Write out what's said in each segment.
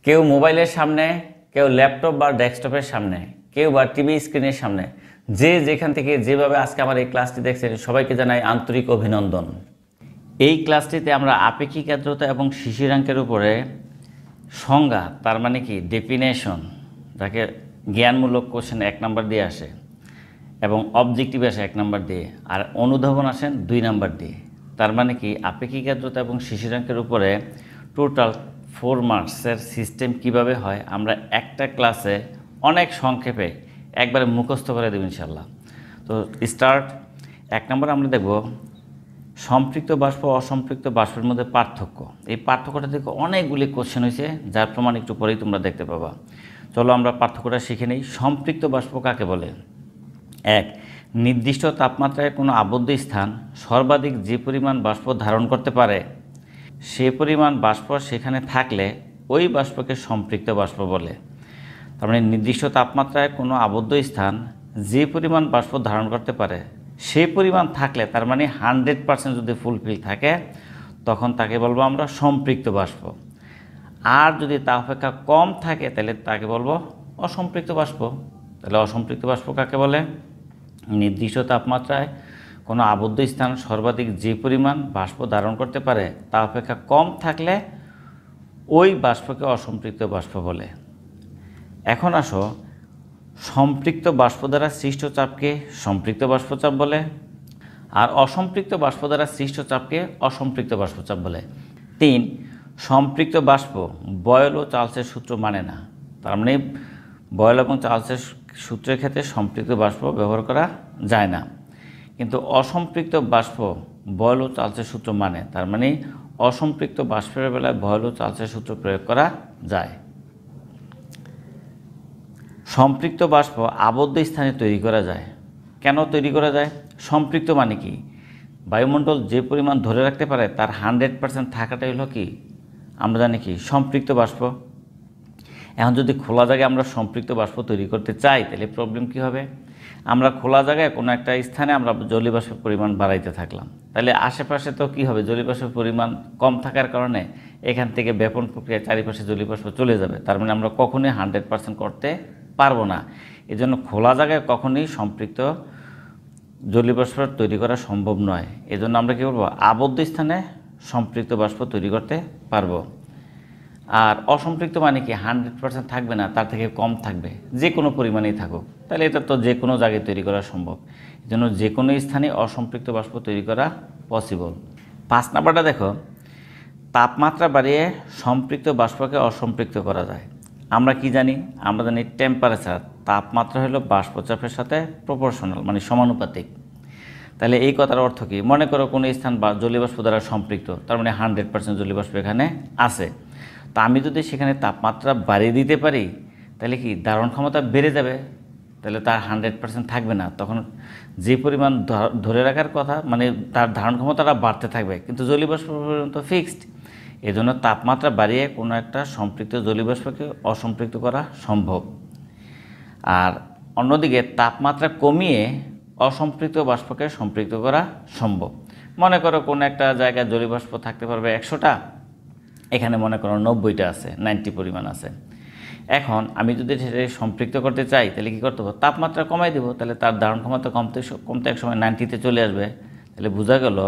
কেউ মোবাইলের সামনে, কেউ ল্যাপটপ বা ডেস্কটপের সামনে, কেউ বা টিভি স্ক্রিনের সামনে, যে যেখান থেকে যেভাবে আজকে আমার এই ক্লাসটি দেখছেন সবাইকে জানাই আন্তরিক অভিনন্দন। এই ক্লাসটিতে আমরা আপেক্ষিক আর্দ্রতা এবং শিশিরাঙ্কের উপরে সংজ্ঞা, তার মানে কি ডেফিনেশন, যাকে জ্ঞানমূলক কোশ্চেন 1 নাম্বার দিয়ে আসে এবং অবজেক্টিভ আসে 1 নাম্বার দিয়ে, আর অনুধাবন আসেন 2 নাম্বার দিয়ে। তার মানে কি আপেক্ষিক আর্দ্রতা এবং শিশিরাঙ্কের উপরে টোটাল 4 মার্কসের সিস্টেম কিভাবে হয় আমরা একটা ক্লাসে অনেক সংক্ষেপে একবারে মুখস্থ করে দেব ইনশাল্লাহ। তো স্টার্ট। 1 নম্বরে আমরা দেখব সম্পৃক্ত বাষ্প অসম্পৃক্ত বাষ্পের মধ্যে পার্থক্য। এই পার্থক্যটা থেকে অনেকগুলি কোশ্চেন হয়েছে, যার প্রমাণ একটু পরেই তোমরা দেখতে পাবা। চলো আমরা পার্থক্যটা শিখে নিই। সম্পৃক্ত বাষ্প কাকে বলে? 1, নির্দিষ্ট তাপমাত্রায় কোনো আবদ্ধ স্থান সর্বাধিক যে পরিমাণ বাষ্প ধারণ করতে পারে সে পরিমাণ বাষ্প সেখানে থাকলে ওই বাষ্পকে সম্পৃক্ত বাষ্প বলে। তার মানে নির্দিষ্ট তাপমাত্রায় কোনো আবদ্ধ স্থান যে পরিমাণ বাষ্প ধারণ করতে পারে সে পরিমাণ থাকলে, তার মানে 100% যদি ফুলফিল থাকে তখন তাকে বলবো আমরা সম্পৃক্ত বাষ্প। আর যদি তা অপেক্ষা কম থাকে তাহলে তাকে বলবো অসম্পৃক্ত বাষ্প। তাহলে অসম্পৃক্ত বাষ্প কাকে বলে? নির্দিষ্ট তাপমাত্রায় কোনো আবদ্ধ স্থান সর্বাধিক যে পরিমাণ বাষ্প ধারণ করতে পারে তা অপেক্ষা কম থাকলে ওই বাষ্পকে অসম্পৃক্ত বাষ্প বলে। এখন আসো, সম্পৃক্ত বাষ্প দ্বারা সৃষ্ট চাপকে সম্পৃক্ত বাষ্পচাপ বলে, আর অসম্পৃক্ত বাষ্প দ্বারা সৃষ্ট চাপকে অসম্পৃক্ত বাষ্পচাপ বলে। 3, সম্পৃক্ত বাষ্প বয়েল ও চার্লসের সূত্র মানে না। তার মানে বয়েল এবং চার্লসের সূত্রের ক্ষেত্রে সম্পৃক্ত বাষ্প ব্যবহার করা যায় না, কিন্তু অসম্পৃক্ত বাষ্প বয়েল ও চার্লসের সূত্র মানে। তার মানে অসম্পৃক্ত বাষ্পের বেলায় বয়েল ও চার্লসের সূত্র প্রয়োগ করা যায়। সম্পৃক্ত বাষ্প আবদ্ধ স্থানে তৈরি করা যায়। কেন তৈরি করা যায়? সম্পৃক্ত মানে কি? বায়ুমণ্ডল যে পরিমাণ ধরে রাখতে পারে তার 100% থাকাটাই হলো কি আমরা জানি কি সম্পৃক্ত বাষ্প। এখন যদি খোলা জায়গায় আমরা সম্পৃক্ত বাষ্প তৈরি করতে চাই তাহলে প্রবলেম কি হবে? আমরা খোলা জায়গায় কোনো একটা স্থানে আমরা জলীয় বাষ্পের পরিমাণ বাড়াইতে থাকলাম, তাহলে আশেপাশে তো কি হবে, জলীয় বাষ্পের পরিমাণ কম থাকার কারণে এখান থেকে ব্যাপন প্রক্রিয়া চারিপাশে জলীয় বাষ্প চলে যাবে। তার মানে আমরা কখনোই 100% করতে পারবো না। এই জন্য খোলা জায়গায় কখনোই সম্পৃক্ত জলীয় বাষ্প তৈরি করা সম্ভব নয়। এই জন্য আমরা কী করবো, আবদ্ধ স্থানে সম্পৃক্ত বাষ্প তৈরি করতে পারবো। আর অসম্পৃক্ত মানে কি 100% থাকবে না, তার থেকে কম থাকবে, যে কোনো পরিমাণেই থাকুক, তাহলে এটা তো যে কোনো জায়গায় তৈরি করা সম্ভব। এই জন্য যে কোনো স্থানে অসম্পৃক্ত বাষ্প তৈরি করা পসিবল। 5 নাম্বারটা দেখো, তাপমাত্রা বাড়িয়ে সম্পৃক্ত বাষ্পকে অসম্পৃক্ত করা যায়। আমরা কি জানি? আমরা জানি টেম্পারেচার, তাপমাত্রা হলো বাষ্পচাপের সাথে প্রপোর্শনাল, মানে সমানুপাতিক। তাহলে এই কথার অর্থ কি? মনে করো কোনো স্থান বা জলীয় বাষ্প দ্বারা সম্পৃক্ত, তার মানে 100% জলীয় বাষ্প এখানে আছে। তা আমি যদি সেখানে তাপমাত্রা বাড়িয়ে দিতে পারি তাহলে কি ধারণ ক্ষমতা বেড়ে যাবে, তাহলে তার 100% থাকবে না। তখন যে পরিমাণ ধরে রাখার কথা, মানে তার ধারণ ক্ষমতাটা বাড়তে থাকবে, কিন্তু জলীয় বাষ্প পর্যন্ত ফিক্সড। এই জন্য তাপমাত্রা বাড়িয়ে কোনো একটা সম্পৃক্ত জলীয় বাষ্পকে অসম্পৃক্ত করা সম্ভব। আর অন্যদিকে তাপমাত্রা কমিয়ে অসম্পৃক্ত বাষ্পকে সম্পৃক্ত করা সম্ভব। মনে করো কোনো একটা জায়গায় জলীয় বাষ্প থাকতে পারবে 100টা, এখানে মনে করো 90টা আছে, 90 পরিমাণ আছে। এখন আমি যদি সেটা সম্পৃক্ত করতে চাই তাহলে কী করতে হবে? তাপমাত্রা কমাই দেবো, তাহলে তার ধারণ ক্ষমতা কমতে কমতে একসময় 90-তে চলে আসবে। তাহলে বোঝা গেল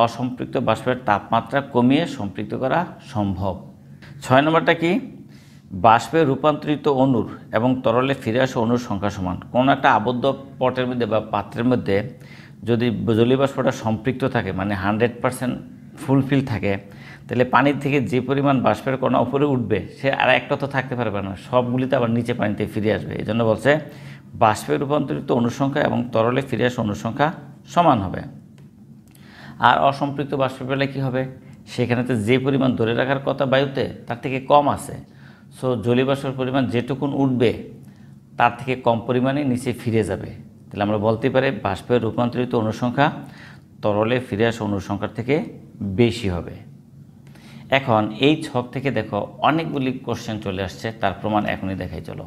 অসম্পৃক্ত বাষ্পের তাপমাত্রা কমিয়ে সম্পৃক্ত করা সম্ভব। 6 নম্বরটা কি? বাষ্পে রূপান্তরিত অণুর এবং তরলে ফিরে আসা অণুর সংখ্যা সমান। কোনো একটা আবদ্ধ পটের মধ্যে বা পাত্রের মধ্যে যদি জলীয় বাষ্পটা সম্পৃক্ত থাকে, মানে 100% ফুলফিল থাকে, তাহলে পানির থেকে যে পরিমাণ বাষ্পের কণা উপরে উঠবে সে আর একটা তো থাকতে পারবে না, সবগুলিতে আবার নিচে পানিতে ফিরে আসবে। এই জন্য বলছে বাষ্পে রূপান্তরিত অণুর সংখ্যা এবং তরলে ফিরে আসা অণুর সংখ্যা সমান হবে। আর অসম্পৃক্ত বাষ্পের বেলায় কী হবে? সেখানেতে যে পরিমাণ ধরে রাখার কথা বায়ুতে তার থেকে কম আছে, সো জলীয় বাষ্পের পরিমাণ যেটুকুন উঠবে তার থেকে কম পরিমাণে নিচে ফিরে যাবে। তাহলে আমরা বলতে পারি বাষ্পে রূপান্তরিত অণুর সংখ্যা তরলে ফিরে আসা অণুর সংখ্যার থেকে বেশি হবে। এখন এই ছক থেকে দেখো অনেকগুলি কোশ্চেন চলে আসছে, তার প্রমাণ এখনই দেখাই। চলো।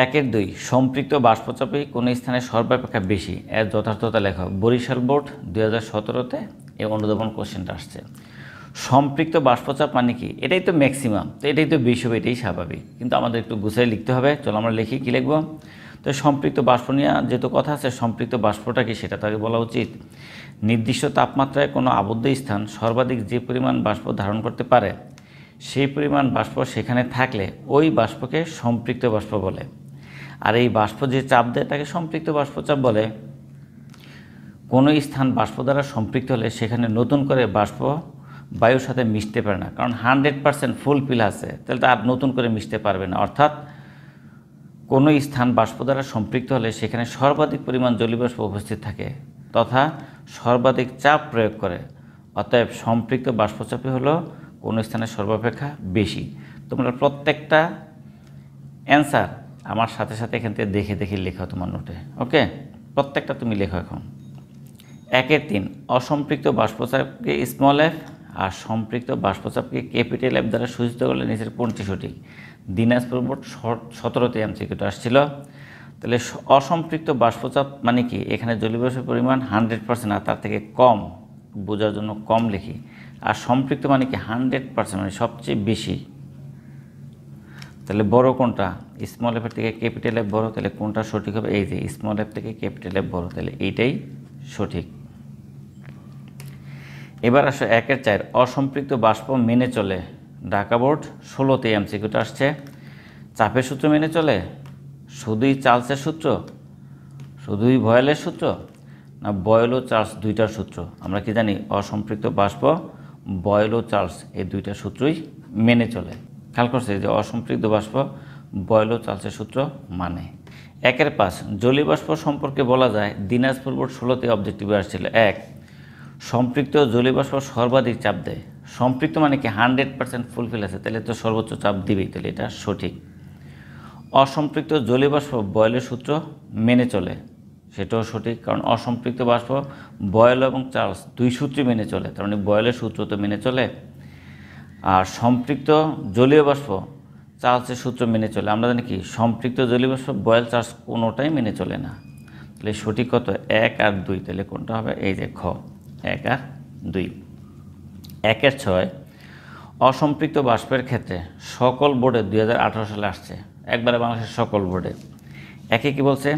1-2, সম্পৃক্ত বাষ্পচাপে কোন স্থানে সর্বাপেক্ষা বেশি এর যথার্থতা লেখো। বরিশাল বোর্ড 2017-তে এই অনুধাবন কোশ্চেনটা আসছে। সম্পৃক্ত বাষ্পচাপ মানে কি? এটাই তো ম্যাক্সিমাম, তো এটাই তো বেশি হবে, এটাই স্বাভাবিক, কিন্তু আমাদের একটু গুছাই লিখতে হবে। চলো আমরা লিখি, কী লিখব? তো সম্পৃক্ত বাষ্প নিয়ে যেহেতু কথা আছে, সম্পৃক্ত বাষ্পটা কি সেটা তাকে বলা উচিত। নির্দিষ্ট তাপমাত্রায় কোনো আবদ্ধ স্থান সর্বাধিক যে পরিমাণ বাষ্প ধারণ করতে পারে সেই পরিমাণ বাষ্প সেখানে থাকলে ওই বাষ্পকে সম্পৃক্ত বাষ্প বলে। আর এই বাষ্প যে চাপ দেয় তাকে সম্পৃক্ত বাষ্পচাপ বলে। কোনো স্থান বাষ্প দ্বারা সম্পৃক্ত হলে সেখানে নতুন করে বাষ্প বায়ুর সাথে মিশতে পারে না, কারণ 100% ফুলফিল আছে, তাহলে তো আর নতুন করে মিশতে পারবে না। অর্থাৎ কোনো স্থান বাষ্প দ্বারা সম্পৃক্ত হলে সেখানে সর্বাধিক পরিমাণ জলীয় বাষ্প উপস্থিত থাকে তথা সর্বাধিক চাপ প্রয়োগ করে। অতএব সম্পৃক্ত বাষ্পচাপই হলো কোনো স্থানের সর্বাপেক্ষা বেশি। তোমরা প্রত্যেকটা অ্যান্সার আমার সাথে সাথে এখান থেকে দেখে দেখে লেখো তোমার নোটে, ওকে? প্রত্যেকটা তুমি লেখো এখন। 1-3 অসম্পৃক্ত বাষ্পচাপকে স্মল এফ আর সম্পৃক্ত বাষ্পচাপকে ক্যাপিটাল এফ দ্বারা সূচিত করলে নিচের কোনটি সঠিক? দিনাজপুর বোর্ড 17তে এমসিকিউটা আসছিল। তাহলে অসম্পৃক্ত বাষ্পচাপ মানে কি? এখানে জলীয় বাষ্পের পরিমাণ 100% আর তার থেকে কম, বোঝার জন্য কম লিখি। আর সম্পৃক্ত মানে কি? 100% মানে সবচেয়ে বেশি। তাহলে বড় কোনটা? স্মল এফের থেকে ক্যাপিটাল এফ বড়, তাহলে কোনটা সঠিক হবে? এই যে স্মল এফ থেকে ক্যাপিটাল এফ বড়, তাহলে এইটাই সঠিক। এবার আসো 1-4 অসম্পৃক্ত বাষ্প মেনে চলে। ঢাকা বোর্ড 16তে এমসিকিউটা আসছে। চাপের সূত্র মেনে চলে, শুধুই চার্লসের সূত্র, শুধুই বয়েলের সূত্র, না বয়েল ও চার্লস দুইটার সূত্র? আমরা কি জানি? অসম্পৃক্ত বাষ্প বয়েল ও চার্লস এই দুইটা সূত্রই মেনে চলে। খেয়াল করছে যে অসম্পৃক্ত বাষ্প বয়েল ও চার্লসের সূত্র মানে। 1-5 জলীয় বাষ্প সম্পর্কে বলা যায়, দিনাজপুর বোর্ড 16তে অবজেক্টিভে আসছিল। 1 সম্পৃক্ত জলীয় বাষ্প সর্বাধিক চাপ দেয়। সম্পৃক্ত মানে কি? 100% ফুলফিল আছে, তাহলে তো সর্বোচ্চ চাপ দিবেই, তাহলে এটা সঠিক। অসম্পৃক্ত জলীয় বাষ্প বয়েলের সূত্র মেনে চলে, সেটাও সঠিক, কারণ অসম্পৃক্ত বাষ্প বয়েল এবং চার্লস দুই সূত্রই মেনে চলে, তার মানে বয়েলের সূত্র তো মেনে চলে। আর সম্পৃক্ত জলীয় বাষ্প চার্লসের সূত্র মেনে চলে। আমরা জানি কি? সম্পৃক্ত জলীয় বাষ্প বয়েল চার্লস কোনোটাই মেনে চলে না। তাহলে সঠিক কত? 1 আর 2, তাহলে কোনটা হবে? এই যে খ, 1 আর 2। 1-6 অসম্পৃক্ত বাষ্পের ক্ষেত্রে সকল বোর্ডে 2018 সালে আসছে, একবারে বাংলাদেশের সকল বোর্ডে। একে কি বলছে?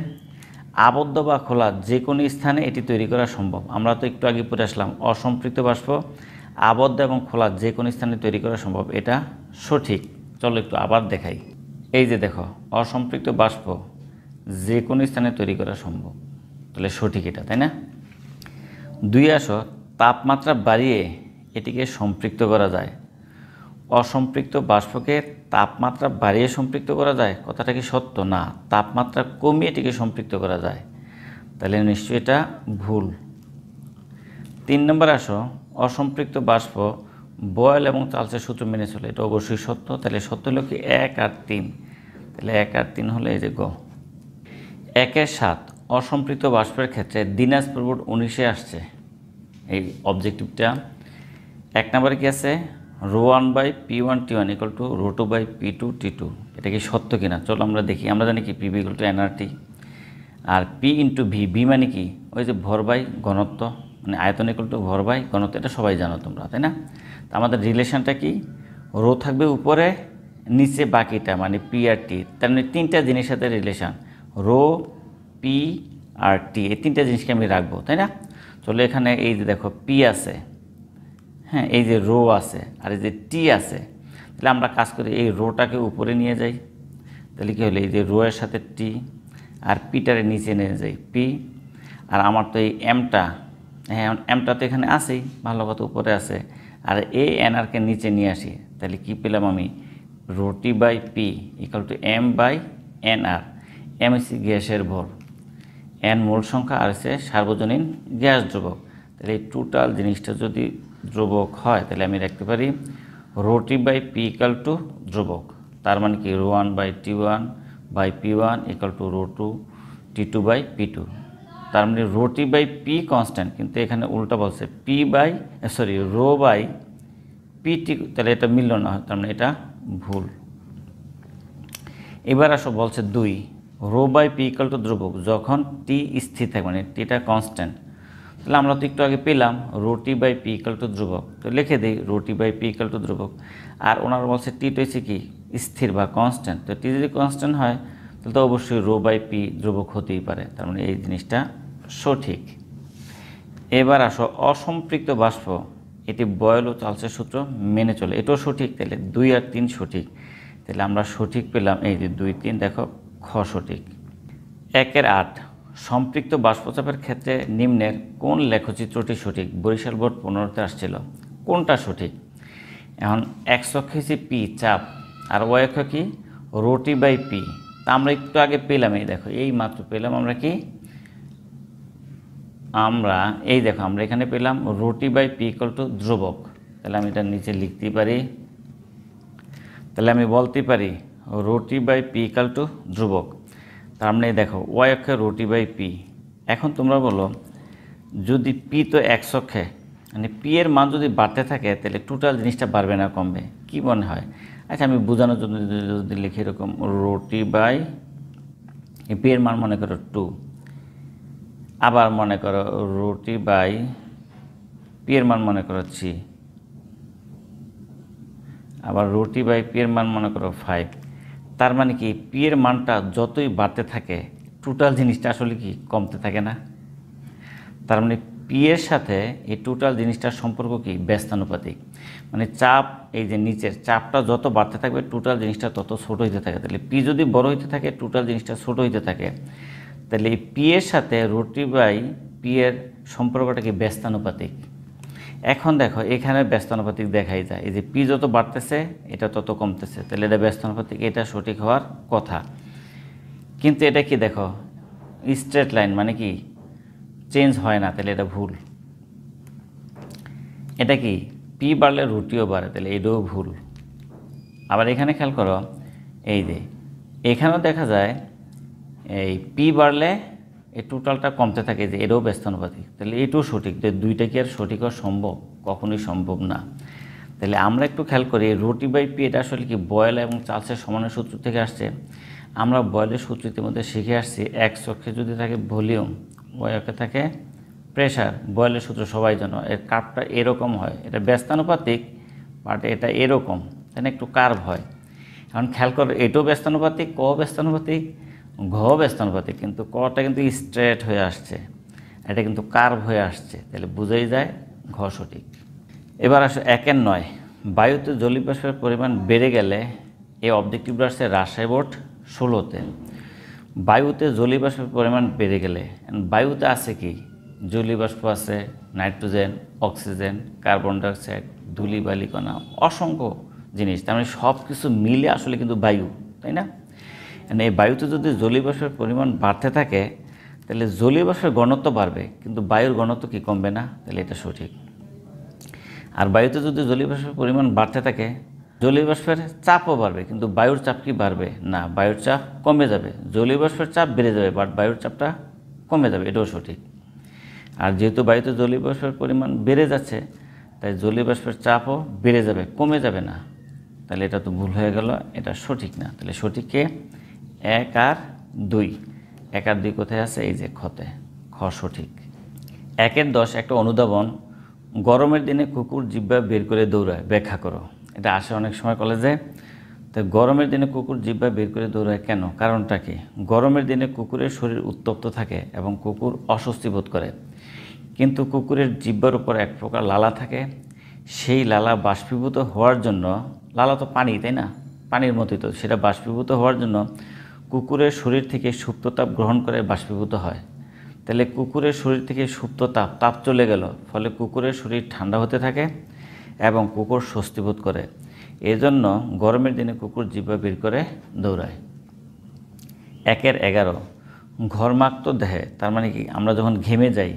আবদ্ধ বা খোলা যে কোনো স্থানে এটি তৈরি করা সম্ভব। আমরা তো একটু আগে পড়ে আসলাম অসম্পৃক্ত বাষ্প আবদ্ধ এবং খোলা যে কোনো স্থানে তৈরি করা সম্ভব, এটা সঠিক। চলো একটু আবার দেখাই। এই যে দেখো, অসম্পৃক্ত বাষ্প যে কোনো স্থানে তৈরি করা সম্ভব, তাহলে সঠিক এটা, তাই না? 2 আসো তাপমাত্রা বাড়িয়ে এটিকে সম্পৃক্ত করা যায়। অসম্পৃক্ত বাষ্পকে তাপমাত্রা বাড়িয়ে সম্পৃক্ত করা যায়, কথাটা কি সত্য? না, তাপমাত্রা কমিয়ে এটিকে সম্পৃক্ত করা যায়, তাহলে নিশ্চয়ই এটা ভুল। 3 নম্বর আসো অসম্পৃক্ত বাষ্প বয়েল এবং চার্লসের সূত্র মেনে চলে, এটা অবশ্যই সত্য। তাহলে সত্য হলো কি? 1 আর 3, তাহলে 1 আর 3 হলো এই যে গ। 1-7 অসম্পৃক্ত বাষ্পের ক্ষেত্রে দিনাজপুর বোর্ড 19-এ আসছে এই অবজেক্টিভটা। 1 নম্বরে কি আছে? ρ1/P1T1 = ρ2/P2T2, এটা কি সত্য কিনা? চলো আমরা দেখি। আমরা জানি কি? PV = nRT, আর P × V, V মানে কি? ওই যে ভর বাই ঘনত্ব, মানে আয়তন = ভর বাই ঘনত্ব, এটা সবাই জানো তোমরা, তাই না? তো আমাদের রিলেশনটা কি? রো থাকবে উপরে, নিচে বাকিটা মানে P আর T, তার মানে তিনটা জিনিসের সাথে রিলেশন, রো, P আর T, এই তিনটা জিনিসকে আমি রাখবো, তাই না? চলো এখানে এই যে দেখো P আছে, হ্যাঁ, এই যে রো আছে আর এই যে টি আছে, তাহলে আমরা কাজ করি এই রোটাকে উপরে নিয়ে যাই, তাহলে কী হলো? এই যে রো এর সাথে টি আর পিটারে নিচে নিয়ে যাই পি, আর আমার তো এই এমটা, হ্যাঁ এমটা তো এখানে আছেই, ভালো কথা উপরে আছে, আর এই এনআরকে নিচে নিয়ে আসি, তাহলে কী পেলাম আমি? ρT/P = m/nr। এম হচ্ছে গ্যাসের ভর, এন মূল সংখ্যা, আর হচ্ছে সার্বজনীন গ্যাস দ্রবক। তাহলে এই টোটাল জিনিসটা যদি দ্রবক হয় তাহলে আমি রাখতে পারি ρT/P = দ্রবক, তার মানে কি? ρ1/T1/P1 = ρ2T2/P2, তার মানে ρT/P কনস্ট্যান্ট, কিন্তু এখানে উল্টা বলছে ρ/PT, তাহলে এটা মিলল না, তার মানে এটা ভুল। এবার আসো বলছে 2 ρ/P = দ্রবক যখন টি স্থির থাকে, মানে টিটা কনস্ট্যান্ট, তাহলে আমরা তো একটু আগে পেলাম rho T by P equal to ধ্রুবক, তো লিখে দিই rho T by P equal to ধ্রুবক। আর ওনারা বলছে টিটা হচ্ছে কি স্থির বা কনস্ট্যান্ট, তো টি যদি কনস্ট্যান্ট হয় তাহলে তো অবশ্যই রো বাই পি ধ্রুবক হতেই পারে, তার মানে এই জিনিসটা সঠিক। এবার আসো অসম্পৃক্ত বাষ্প, এটি বয়েল ও চার্লসের সূত্র মেনে চলে, এটাও সঠিক। তাহলে 2 আর 3 সঠিক, তাহলে আমরা সঠিক পেলাম এই যে 2, 3, দেখো খ সঠিক। 1-8 সম্পৃক্ত বাষ্পচাপের ক্ষেত্রে নিম্নের কোন লেখচিত্রটি সঠিক? বরিশাল বোর্ড 15তে আসছিল, কোনটা সঠিক? এখন এক্স অক্ষ হচ্ছে পি চাপ, আর ওয়াই অক্ষ কি রো টি বাই পি। তা আমরা একটু আগে পেলাম, এই দেখো এই মাত্র পেলাম আমরা কি, আমরা এই দেখো আমরা এখানে পেলাম rho T by P equal to ধ্রুবক। তাহলে আমি এটা নিচে লিখতেই পারি, তাহলে আমি বলতে পারি rho T by P equal to ধ্রুবক। তার মানে দেখো ওয়াই অক্ষে রো টি বাই পি। এখন তোমরা বলো যদি পি তো এক্স অক্ষে, মানে পি এর মান যদি বাড়তে থাকে তাহলে টোটাল জিনিসটা বাড়বে না কমবে, কি মনে হয়? আচ্ছা আমি বোঝানোর জন্য যদি লিখি এরকম রো টি বাই পি এর মান মনে করো 2, আবার মনে করো রো টি বাই পি এর মান মনে করো 3, আবার রো টি বাই পি এর মান মনে করো 5। তার মানে কি পি এর মানটা যতই বাড়তে থাকে টোটাল জিনিসটা আসলে কি কমতে থাকে না? তার মানে পি এর সাথে এই টোটাল জিনিসটার সম্পর্ক কি ব্যস্তানুপাতিক, মানে চাপ এই যে নিচের চাপটা যত বাড়তে থাকবে টোটাল জিনিসটা তত ছোট হইতে থাকে। তাহলে পি যদি বড় হইতে থাকে টোটাল জিনিসটা ছোট হইতে থাকে, তাহলে এই পি এর সাথে রো টি বাই পি এর সম্পর্কটা কি ব্যস্তানুপাতিক। এখন দেখো এখানে ব্যস্তানুপাতিক দেখাই যায়, এই যে পি যত বাড়তেছে এটা তত কমতেছে, তাহলে এটা ব্যস্তানুপাতিক, এটা সঠিক হওয়ার কথা। কিন্তু এটা কি দেখো স্ট্রেট লাইন, মানে কি চেঞ্জ হয় না, তাহলে এটা ভুল। এটা কি পি বাড়লে রুটিও বাড়ে, তাহলে এটাও ভুল। আবার এখানে খেয়াল করো এই যে এখানেও দেখা যায় এই পি বাড়লে এই টোটালটা কমতে থাকে, যে এটাও ব্যস্তানুপাতিক, তাহলে এটাও সঠিক। যে দুইটা কি আর সঠিক হওয়া সম্ভব? কখনোই সম্ভব না। তাহলে আমরা একটু খেয়াল করি রো টি বাই পি এটা আসলে কি বয়েল এবং চার্লসের সমানের সূত্র থেকে আসছে। আমরা বয়েলের সূত্র ইতিমধ্যে শিখে আসছি, এক্স অক্ষে যদি থাকে ভলিউম, ওয়াই অক্ষে থাকে প্রেশার। বয়েলের সূত্র সবাই জানো, এর কার্ভটা এরকম হয়, এটা ব্যস্তানুপাতিক বাট এটা এরকম, তাই না, একটু কার্ভ হয়। এখন খেয়াল করো এটাও ব্যস্তানুপাতিক, ক ব্যস্তানুপাতিক, ঘ ব্যস্তানুপাতিক, কিন্তু কটা কিন্তু স্ট্রেট হয়ে আসছে, এটা কিন্তু কার্ভ হয়ে আসছে, তাহলে বুঝাই যায় ঘ সঠিক। এবার আসো 1-9 বায়ুতে জলীয় বাষ্পের পরিমাণ বেড়ে গেলে এই অবজেক্টিভটা আসছে রাজশাহী বোর্ড 16তে। বায়ুতে জলীয় বাষ্পের পরিমাণ বেড়ে গেলে বায়ুতে আছে কি জলীয় বাষ্প আছে, নাইট্রোজেন, অক্সিজেন, কার্বন ডাইঅক্সাইড, ধূলি বালিকণা, অসংখ্য জিনিস, তার মানে সব কিছু মিলে আসলে কিন্তু বায়ু, তাই না? এই বায়ুতে যদি জলীয় বাষ্পের পরিমাণ বাড়তে থাকে তাহলে জলীয় বাষ্পের ঘনত্ব বাড়বে, কিন্তু বায়ুর ঘনত্ব কি কমবে না? তাহলে এটা সঠিক। আর বায়ুতে যদি জলীয় বাষ্পের পরিমাণ বাড়তে থাকে জলীয় বাষ্পের চাপও বাড়বে, কিন্তু বায়ুর চাপ কি বাড়বে না? বায়ুর চাপ কমে যাবে। জলীয় বাষ্পের চাপ বেড়ে যাবে বাট বায়ুর চাপটা কমে যাবে, এটাও সঠিক। আর যেহেতু বায়ুতে জলীয় বাষ্পের পরিমাণ বেড়ে যাচ্ছে তাই জলীয় বাষ্পের চাপও বেড়ে যাবে, কমে যাবে না, তাহলে এটা তো ভুল হয়ে গেল, এটা সঠিক না। তাহলে সঠিককে 1 আর 2, 1 আর 2 কোথায় আছে? এই যে খতে, খ সঠিক। 1-10 একটা অনুধাবন, গরমের দিনে কুকুর জিহ্বা বের করে দৌড়ায়, ব্যাখ্যা করো। এটা আসে অনেক সময় কলেজে। তো গরমের দিনে কুকুর জিহ্বা বের করে দৌড়ায় কেন? কারণটা কি? গরমের দিনে কুকুরের শরীর উত্তপ্ত থাকে এবং কুকুর অস্বস্তি বোধ করে, কিন্তু কুকুরের জিহ্বার উপর এক প্রকার লালা থাকে, সেই লালা বাষ্পীভূত হওয়ার জন্য, লালা তো পানি, তাই না, পানির মতোই তো, সেটা বাষ্পীভূত হওয়ার জন্য কুকুরের শরীর থেকে সুপ্ততাপ গ্রহণ করে বাষ্পীভূত হয়। তাহলে কুকুরের শরীর থেকে সুপ্ত তাপ চলে গেল, ফলে কুকুরের শরীর ঠান্ডা হতে থাকে এবং কুকুর স্বস্তি বোধ করে, এজন্য গরমের দিনে কুকুর জিহ্বা বের করে দৌড়ায়। 1-11 ঘর্মাক্ত দেহে, তার মানে কি আমরা যখন ঘেমে যাই,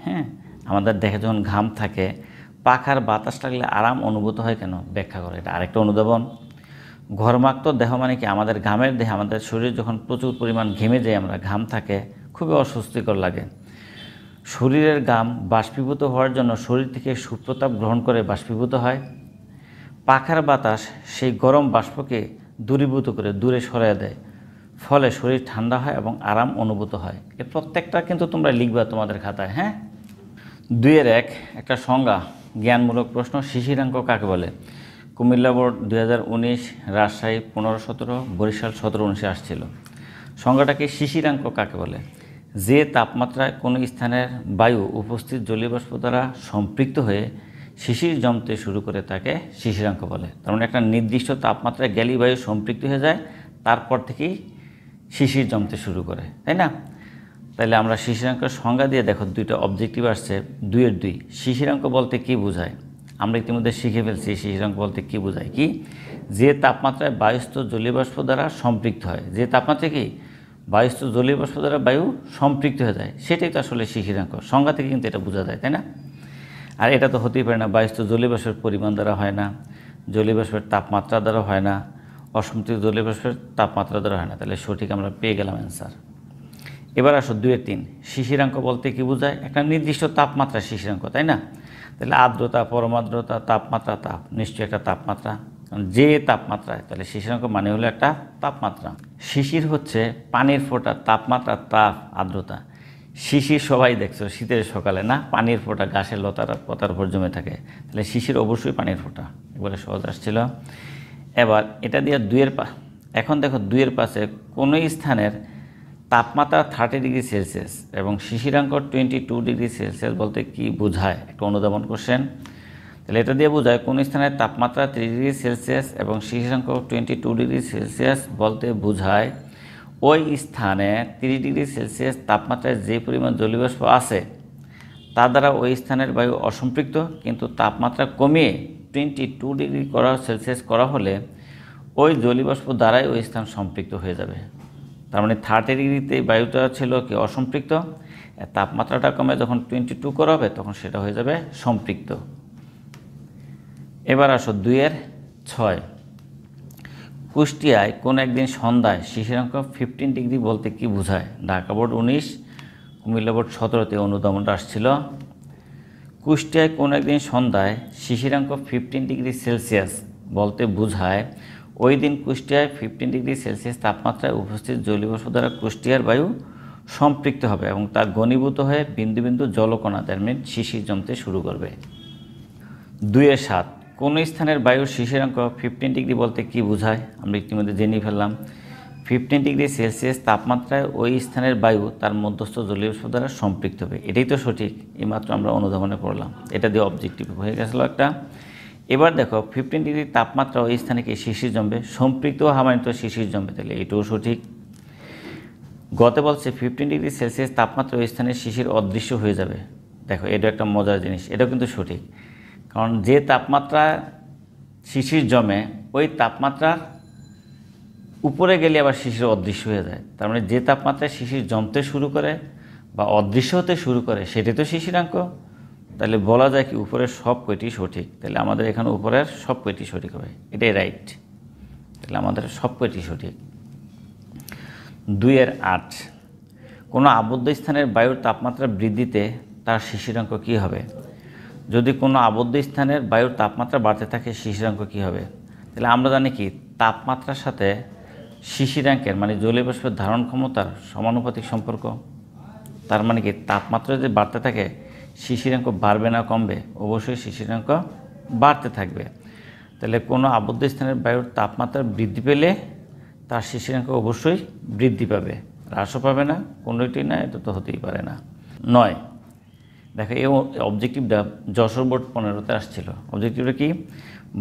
হ্যাঁ, আমাদের দেহে যখন ঘাম থাকে পাখার বাতাস লাগলে আরাম অনুভূত হয় কেন? ব্যাখ্যা করে। এটা আরেকটা অনুধাবন। ঘর্মাক্ত দেহ মানে কি আমাদের ঘামের দেহে, আমাদের শরীর যখন প্রচুর পরিমাণ ঘেমে যায়, আমরা ঘাম থাকে, খুবই অস্বস্তিকর লাগে। শরীরের ঘাম বাষ্পীভূত হওয়ার জন্য শরীর থেকে সুপ্রতাপ গ্রহণ করে বাষ্পীভূত হয়। পাখার বাতাস সেই গরম বাষ্পকে দূরীভূত করে দূরে সরিয়ে দেয়, ফলে শরীর ঠান্ডা হয় এবং আরাম অনুভূত হয়। এর প্রত্যেকটা কিন্তু তোমরা লিখবা তোমাদের খাতায়, হ্যাঁ। 2-1 একটা সংজ্ঞা জ্ঞানমূলক প্রশ্ন। শিশিরাঙ্ক কাকে বলে? কুমিল্লা বোর্ড 2019, রাজশাহী 15-17, বরিশাল 17-19 আসছিল। সংজ্ঞাটাকে শিশিরাঙ্ক কাকে বলে? যে তাপমাত্রায় কোনো স্থানের বায়ু উপস্থিত জলীয় বাষ্প দ্বারা সম্পৃক্ত হয়ে শিশির জমতে শুরু করে তাকে শিশিরাঙ্ক বলে। তার মানে একটা নির্দিষ্ট তাপমাত্রায় গেলেই বায়ু সম্পৃক্ত হয়ে যায়, তারপর থেকেই শিশির জমতে শুরু করে, তাই না? তাহলে আমরা শিশিরাঙ্কের সংজ্ঞা দিয়ে দেখো, দুইটা অবজেক্টিভ আসছে। 2-2 শিশিরাঙ্ক বলতে কি বোঝায়? আমরা ইতিমধ্যে শিখে ফেলছি শিশিরাঙ্ক বলতে কি বোঝায়। কি? যে তাপমাত্রায় বায়ুস্থ জলীয় বাষ্প দ্বারা সম্পৃক্ত হয়, যে তাপমাত্রা কি বায়ুস্থ জলীয় বাষ্প দ্বারা বায়ু সম্পৃক্ত হয়ে যায়, সেটাই তো আসলে শিশিরাঙ্ক। সংজ্ঞা থেকে কিন্তু এটা বোঝা যায়, তাই না? আর এটা তো হতেই পারে না, বায়ুস্থ জলীয় বাষ্পের পরিমাণ দ্বারা হয় না, জলীয় বাষ্পের তাপমাত্রা দ্বারা হয় না, অসম্পৃক্ত জলীয় বাষ্পের তাপমাত্রা দ্বারা হয় না। তাহলে সঠিক আমরা পেয়ে গেলাম অ্যান্সার। এবার আসো 2-3 শিশিরাঙ্ক বলতে কি বোঝায়? একটা নির্দিষ্ট তাপমাত্রা শিশিরাঙ্ক, তাই না? তাহলে আর্দ্রতা, পরমার্দ্রতা, তাপমাত্রা, তাপ নিশ্চয়ই একটা তাপমাত্রা, কারণ যে তাপমাত্রায়, তাহলে শিশিরাঙ্ক মানে হলো একটা তাপমাত্রা। শিশির হচ্ছে পানির ফোঁটা, তাপমাত্রা, তাপ, আর্দ্রতা। শিশির সবাই দেখছো শীতের সকালে না, পানির ফোঁটা গাছের লতার পাতার উপর জমে থাকে, তাহলে শিশির অবশ্যই পানির ফোঁটা। এবারে সহজ আসছিল। এবার এটা দিয়ে 2-এর এখন দেখো 2-এর পাশে কোনো স্থানের তাপমাত্রা 30 ডিগ্রি সেলসিয়াস এবং শিশিরাঙ্ক 22 ডিগ্রি সেলসিয়াস বলতে কি বোঝায়? একটা অনুধাবন কোশ্চেন। তাহলে এটা দিয়ে বোঝায় কোন স্থানের তাপমাত্রা 30 ডিগ্রি সেলসিয়াস এবং শিশিরাঙ্ক 22 ডিগ্রি সেলসিয়াস বলতে বোঝায় ওই স্থানে 30 ডিগ্রি সেলসিয়াস তাপমাত্রায় যে পরিমাণ জলীয় বাষ্প আছে তা দ্বারা ওই স্থানের বায়ু অসম্পৃক্ত, কিন্তু তাপমাত্রা কমিয়ে 22 ডিগ্রি সেলসিয়াস করা হলে ওই জলীয় বাষ্প দ্বারাই ওই স্থান সম্পৃক্ত হয়ে যাবে। তার মানে 30 ডিগ্রিতে বায়ুটা ছিল কি অসম্পৃক্ত, তাপমাত্রাটা কমে যখন 22 করা হবে তখন সেটা হয়ে যাবে সম্পৃক্ত। এবার আসো 2-6 কুষ্টিয়ায় কোন একদিন সন্ধ্যায় শিশিরাঙ্ক 15 ডিগ্রি বলতে কি বোঝায়? ঢাকা বোর্ড 19, কুমিল্লা বোর্ড 17-তে অনুধাবনটা আসছিল। কুষ্টিয়ায় কোন একদিন সন্ধ্যায় শিশিরাঙ্ক 15 ডিগ্রি সেলসিয়াস বলতে বোঝায় ওই দিন কুষ্টিয়ায় 15 ডিগ্রি সেলসিয়াস তাপমাত্রায় উপস্থিত জলীয় বাষ্প দ্বারা কুষ্টিয়ার বায়ু সম্পৃক্ত হবে এবং তা ঘনীভূত হয়ে বিন্দু বিন্দু জলকণা, দ্যাট মিন শিশির জমতে শুরু করবে। 2-7 কোন স্থানের বায়ুর শিশিরাঙ্ক 15 ডিগ্রি বলতে কি বোঝায়? আমরা ইতিমধ্যে জেনে ফেললাম। 15 ডিগ্রি সেলসিয়াস তাপমাত্রায় ওই স্থানের বায়ু তার মধ্যস্থ জলীয় বাষ্প দ্বারা সম্পৃক্ত হবে। এটাই তো সঠিক, এইমাত্র আমরা অনুধাবনে পড়লাম। এটা দিয়ে অবজেক্টিভ হয়ে গেছিলো একটা। এবার দেখো 15 ডিগ্রি তাপমাত্রা ওই স্থানে কি শিশির জমবে? সম্পৃক্ত হামানিত শিশির জমবে, তাহলে এটাও সঠিক। গতে বলছে 15 ডিগ্রি সেলসিয়াস তাপমাত্রা ওই স্থানে শিশির অদৃশ্য হয়ে যাবে। দেখো এটা একটা মজার জিনিস, এটাও কিন্তু সঠিক, কারণ যে তাপমাত্রা শিশির জমে ওই তাপমাত্রার উপরে গেলে আবার শিশির অদৃশ্য হয়ে যায়। তার মানে যে তাপমাত্রায় শিশির জমতে শুরু করে বা অদৃশ্য হতে শুরু করে সেটাই তো শিশিরাঙ্ক। তাহলে বলা যায় কি উপরের সব কয়টি সঠিক। তাহলে আমাদের এখানে উপরের সব কয়টি সঠিক হবে, এটাই রাইট। তাহলে আমাদের সব কয়টি সঠিক। 2-8 কোনো আবদ্ধ স্থানের বায়ুর তাপমাত্রা বৃদ্ধিতে তার শিশিরাঙ্ক কী হবে? যদি কোনো আবদ্ধ স্থানের বায়ুর তাপমাত্রা বাড়তে থাকে শিশিরাঙ্ক কী হবে? তাহলে আমরা জানি কি তাপমাত্রার সাথে শিশিরাঙ্কের মানে জলীয় বাষ্পের ধারণ ক্ষমতার সমানুপাতিক সম্পর্ক। তার মানে কি তাপমাত্রা যদি বাড়তে থাকে শিশিরাঙ্ক বাড়বে না কমবে? অবশ্যই শিশিরাঙ্ক বাড়তে থাকবে। তাহলে কোনো আবদ্ধ স্থানের বায়ুর তাপমাত্রা বৃদ্ধি পেলে তার শিশিরাঙ্ক অবশ্যই বৃদ্ধি পাবে, হ্রাসও পাবে না, কোনোটি না, এটা তো হতেই পারে না। 9 দেখো এই অবজেক্টিভটা যশোর বোর্ড 15-তে আসছিল। অবজেক্টিভটা কি?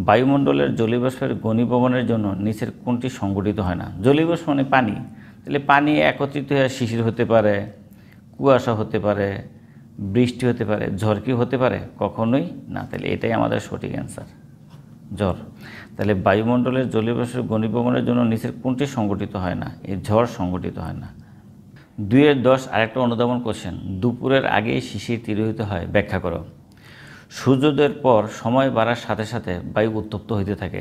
বায়ুমণ্ডলের জলীয় বাষ্পের ঘনীভবনের জন্য নিচের কোনটি সংগঠিত হয় না? জলীয় বাষ্প মানে পানি, তাহলে পানি একত্রিত হয়ে শিশির হতে পারে, কুয়াশা হতে পারে, বৃষ্টি হতে পারে, ঝড় কি হতে পারে? কখনোই না। তাহলে এটাই আমাদের সঠিক অ্যান্সার, ঝড়। তাহলে বায়ুমণ্ডলের জলীয় বাষ্পের ঘনীভবনের জন্য নিচের কোনটি সংগঠিত হয় না? এই ঝড় সংগঠিত হয় না। 2-10 আরেকটা অনুধাবন কোশ্চেন। দুপুরের আগেই শিশির তিরোহিত হয়, ব্যাখ্যা করো। সূর্যোদয়ের পর সময় বাড়ার সাথে সাথে বায়ু উত্তপ্ত হইতে থাকে,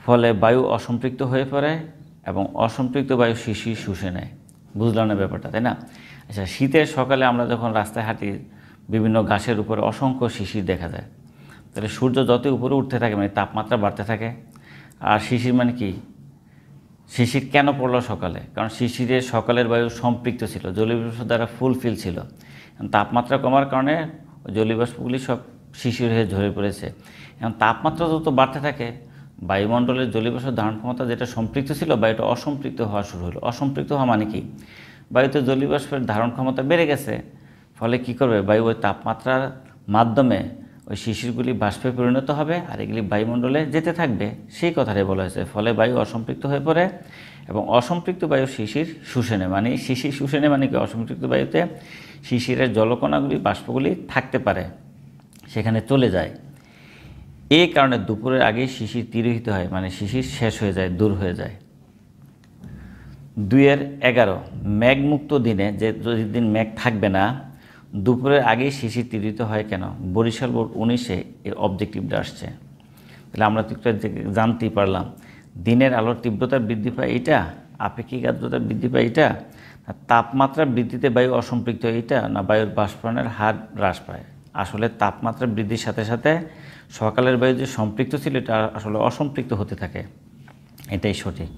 ফলে বায়ু অসম্পৃক্ত হয়ে পড়ে এবং অসম্পৃক্ত বায়ু শিশির শুষে নেয়। বুঝলাম না ব্যাপারটা, তাই না? আচ্ছা, শীতের সকালে আমরা যখন রাস্তায় হাঁটি বিভিন্ন গাছের উপরে অসংখ্য শিশির দেখা যায়। তাহলে সূর্য যতই উপরে উঠতে থাকে মানে তাপমাত্রা বাড়তে থাকে। আর শিশির মানে কি? শিশির কেন পড়লো সকালে? কারণ শিশিরের সকালের বায়ু সম্পৃক্ত ছিল, জলীয় বাষ্প দ্বারা ফুলফিল ছিল। তাপমাত্রা কমার কারণে ওই জলীয়বাষ্পগুলি সব শিশির হয়ে ঝরে পড়েছে। এখন তাপমাত্রা যত বাড়তে থাকে বায়ুমণ্ডলের জলীয়বাষ্প ধারণ ক্ষমতা যেটা সম্পৃক্ত ছিল বায়ুটা অসম্পৃক্ত হওয়া শুরু হলো। অসম্পৃক্ত হওয়া মানে কি, বায়ুতে জলীয়বাষ্পের ধারণ ক্ষমতা বেড়ে গেছে, ফলে কি করবে বায়ু ওই তাপমাত্রার মাধ্যমে ওই শিশিরগুলি বাষ্পে পরিণত হবে আর এগুলি বায়ুমণ্ডলে যেতে থাকবে, সেই কথাটাই বলা হয়েছে। ফলে বায়ু অসম্পৃক্ত হয়ে পড়ে এবং অসম্পৃক্ত বায়ু শিশির শুষে নেয়। মানে শিশির শুষে নেয় মানে কি, অসম্পৃক্ত বায়ুতে শিশিরের জলকণাগুলি বাষ্পগুলি থাকতে পারে, সেখানে চলে যায়। এই কারণে দুপুরের আগেই শিশির তিরোহিত হয়, মানে শিশির শেষ হয়ে যায়, দূর হয়ে যায়। 2-11 মেঘমুক্ত দিনে, যে যেদিন মেঘ থাকবে না, দুপুরের আগেই শিশির তিরোহিত হয় কেন? বরিশাল বোর্ড 19-এ এর অবজেক্টিভটা আসছে। তাহলে আমরা তো জানতেই পারলাম দিনের আলোর তীব্রতা বৃদ্ধি পায় এটা, আপেক্ষিক আর্দ্রতা বৃদ্ধি পায় এটা, তাপমাত্রা বৃদ্ধিতে বায়ু অসম্পৃক্ত এটা, না বায়ুর বাষ্পায়নের হার হ্রাস পায়। আসলে তাপমাত্রা বৃদ্ধির সাথে সাথে সকালের বায়ু যে সম্পৃক্ত ছিল এটা আসলে অসম্পৃক্ত হতে থাকে, এটাই সঠিক।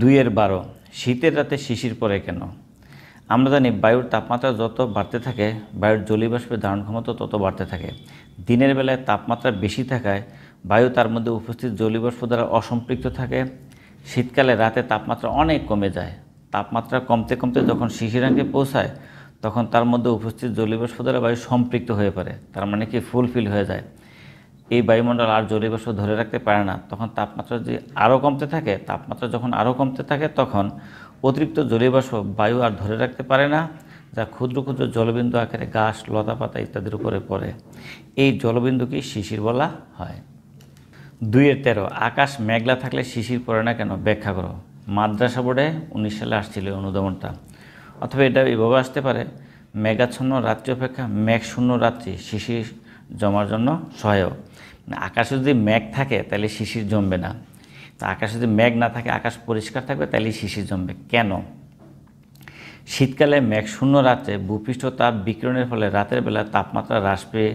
2-12 শীতের রাতে শিশির পড়ে কেন? আমরা জানি বায়ুর তাপমাত্রা যত বাড়তে থাকে বায়ুর জলীয়বাষ্পের ধারণ ক্ষমতা তত বাড়তে থাকে। দিনের বেলায় তাপমাত্রা বেশি থাকায় বায়ু তার মধ্যে উপস্থিত জলীয়বাষ্প দ্বারা অসম্পৃক্ত থাকে। শীতকালে রাতে তাপমাত্রা অনেক কমে যায়। তাপমাত্রা কমতে কমতে যখন শিশিরাঙ্কে পৌঁছায় তখন তার মধ্যে উপস্থিত জলীয়বাষ্প দ্বারা বায়ু সম্পৃক্ত হয়ে পড়ে, তার মানে কি ফুলফিল হয়ে যায়। এই বায়ুমণ্ডল আর জলীয়বাষ্প ধরে রাখতে পারে না, তখন তাপমাত্রা যদি আরও কমতে থাকে, তাপমাত্রা যখন আরও কমতে থাকে তখন অতিরিক্ত জলীয়বাষ্প বায়ু আর ধরে রাখতে পারে না, যা ক্ষুদ্র ক্ষুদ্র জলবিন্দু আকারে ঘাস, লতাপাতা ইত্যাদির উপরে পড়ে। এই জলবিন্দুকে শিশির বলা হয়। 2-13 আকাশ মেঘলা থাকলে শিশির পড়ে না কেন? ব্যাখ্যা করো। মাদ্রাসা বোর্ডে 19 সালে আসছিল অনুধাবনটা। অথবা এটা এভাবে আসতে পারে, মেঘাচ্ছন্ন রাত্রি অপেক্ষা মেঘশূন্য রাত্রি শিশির জমার জন্য সহায়ক। আকাশে যদি মেঘ থাকে তাহলে শিশির জমবে না, তা আকাশে যদি মেঘ না থাকে, আকাশ পরিষ্কার থাকবে, তাহলে শিশির জমবে। কেন? শীতকালে মেঘশূন্য রাত্রে ভূপৃষ্ঠ তাপ বিকিরণের ফলে রাতের বেলা তাপমাত্রা হ্রাস পেয়ে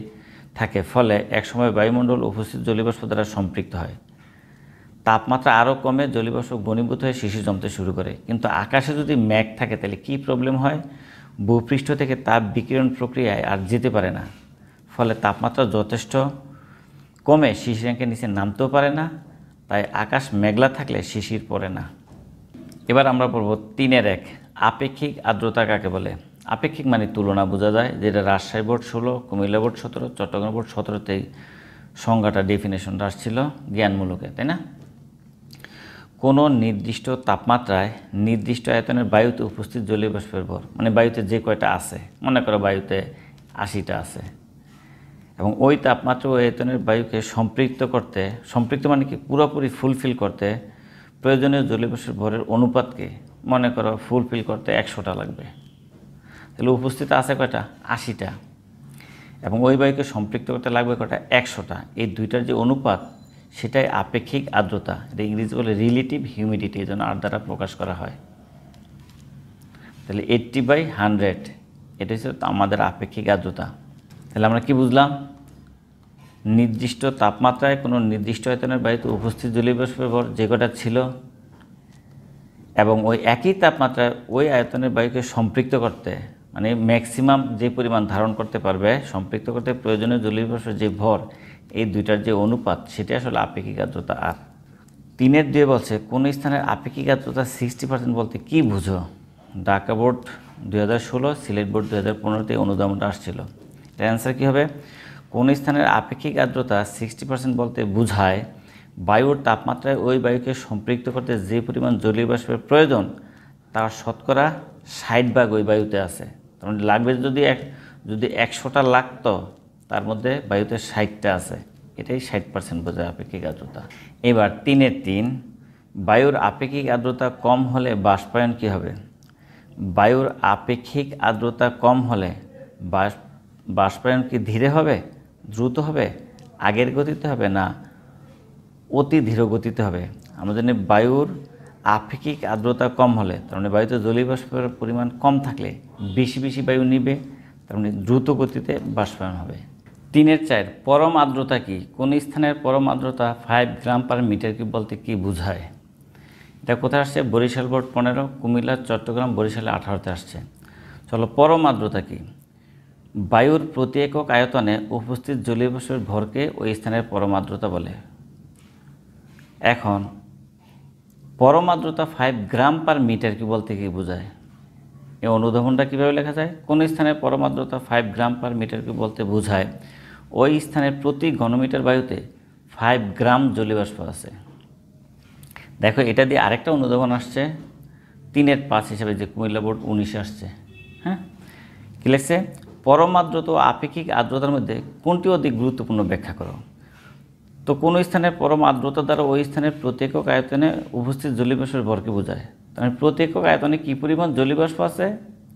থাকে, ফলে একসময় বায়ুমণ্ডল উপস্থিত জলীয়বাষ্প দ্বারা সম্পৃক্ত হয়। তাপমাত্রা আরও কমে জলীয়বাষ্প ঘনীভূত হয়ে শিশির জমতে শুরু করে। কিন্তু আকাশে যদি মেঘ থাকে তাহলে কী প্রবলেম হয়? ভূপৃষ্ঠ থেকে তাপ বিকিরণ প্রক্রিয়ায় আর যেতে পারে না, ফলে তাপমাত্রা যথেষ্ট কমে শিশিরাঙ্কের নিচে নামতেও পারে না, তাই আকাশ মেঘলা থাকলে শিশির পড়ে না। এবার আমরা পড়ব 3-1 আপেক্ষিক আর্দ্রতা কাকে বলে? আপেক্ষিক মানে তুলনা বোঝা যায়, যেটা Rajshahi board 16, Cumilla board 17, Chattogram board 17তেই সংজ্ঞাটা ডেফিনেশনটা আসছিল জ্ঞানমূলকে, তাই না? কোনো নির্দিষ্ট তাপমাত্রায় নির্দিষ্ট আয়তনের বায়ুতে উপস্থিত জলীয় বাষ্পের ভর, মানে বায়ুতে যে কয়টা আছে, মনে করো বায়ুতে 80টা আছে, এবং ওই তাপমাত্রা ও আয়তনের বায়ুকে সম্পৃক্ত মানে কি পুরোপুরি ফুলফিল করতে প্রয়োজনীয় জলীয় বাষ্পের ভরের অনুপাতকে মনে করো ফুলফিল করতে 100টা লাগবে। তাহলে উপস্থিত আছে কয়টা? 80টা। এবং ওই বায়ুকে সম্পৃক্ত করতে লাগবে কয়টা? 100টা। এই দুইটার যে অনুপাত সেটাই আপেক্ষিক আর্দ্রতা। এটা ইংরেজি বলে রিলেটিভ হিউমিডিটি, এই জন্য আর দ্বারা প্রকাশ করা হয়। তাহলে 80/100 এটা হচ্ছে আমাদের আপেক্ষিক আর্দ্রতা। তাহলে আমরা কি বুঝলাম? নির্দিষ্ট তাপমাত্রায় কোনো নির্দিষ্ট আয়তনের বায়ুতে উপস্থিত জলীয় বাষ্পের ভর যে কটা ছিল এবং ওই একই তাপমাত্রায় ওই আয়তনের বায়ুকে সম্পৃক্ত করতে, মানে ম্যাক্সিমাম যে পরিমাণ ধারণ করতে পারবে, সম্পৃক্ত করতে প্রয়োজনীয় জলীয় বাষ্পের যে ভর, এই দুইটার যে অনুপাত সেটা আসলে আপেক্ষিক আর্দ্রতা। আর 3-2 বলছে কোন স্থানের আপেক্ষিক আর্দ্রতা 60% বলতে কি বুঝো? ঢাকা বোর্ড 2016, সিলেট বোর্ড 2015-তে অনুধাবনটা আসছিল। এর অ্যান্সার কী হবে? কোন স্থানের আপেক্ষিক আর্দ্রতা 60% বলতে বোঝায় বায়ুর তাপমাত্রায় ওই বায়ুকে সম্পৃক্ত করতে যে পরিমাণ জলীয় বাষ্পের প্রয়োজন তার শতকরা 60% ওই বায়ুতে আছে। তার মানে লাগবে যদি 100টা লাগতো, তার মধ্যে বায়ুতে 60টা আছে, এটাই 60% বোঝায় আপেক্ষিক আর্দ্রতা। এবার 3-3 বায়ুর আপেক্ষিক আর্দ্রতা কম হলে বাষ্পায়ন কী হবে? বায়ুর আপেক্ষিক আর্দ্রতা কম হলে বাষ্পায়ন কি ধীরে হবে, দ্রুত হবে, আগের গতিতে হবে, না অতি ধীর গতিতে হবে? আমরা জানি বায়ুর আপেক্ষিক আর্দ্রতা কম হলে, তার মানে বায়ুতে জলীয় বাষ্পের পরিমাণ কম থাকলে বেশি বেশি বায়ু নিবে, তার মানে দ্রুত গতিতে বাষ্পায়ন হবে। 3-4 পরম আর্দ্রতা কি? কোন স্থানের পরম আর্দ্রতা 5 গ্রাম পার মিটার কিউব বলতে কি বোঝায়? এটা কোথায় আসছে? বরিশাল বোর্ড 15, কুমিল্লা, চট্টগ্রাম, বরিশালে 18তে আসছে। চলো, পরম আর্দ্রতা কি? বায়ুর প্রতি একক আয়তনে উপস্থিত জলীয় বাষ্পের ভরকে ওই স্থানের পরম আর্দ্রতা বলে। এখন পরম আর্দ্রতা 5 গ্রাম পার মিটার কি বলতে কি বোঝায়? এই অনুধাবনটা কীভাবে লেখা যায়? কোন স্থানে পরম আর্দ্রতা 5 গ্রাম পার মিটার কি বলতে বোঝায় ওই স্থানের প্রতি ঘনমিটার বায়ুতে 5 গ্রাম জলীয় বাষ্প আছে। দেখো এটা দিয়ে আরেকটা অনুধাবন আসছে 3-5 হিসাবে, যে কুমিল্লা বোর্ড 19 আসছে। হ্যাঁ, কী লিখছে? পরম আর্দ্রতা ও আপেক্ষিক আর্দ্রতার মধ্যে কোনটি অধিক গুরুত্বপূর্ণ ব্যাখ্যা করো। তো কোনো স্থানের পরম আর্দ্রতা দ্বারা ওই স্থানের প্রতি একক আয়তনে উপস্থিত জলীয় বাষ্পের ভরকে বোঝায়। তার মানে প্রতি একক আয়তনে কী পরিমাণ জলীয় বাষ্প আছে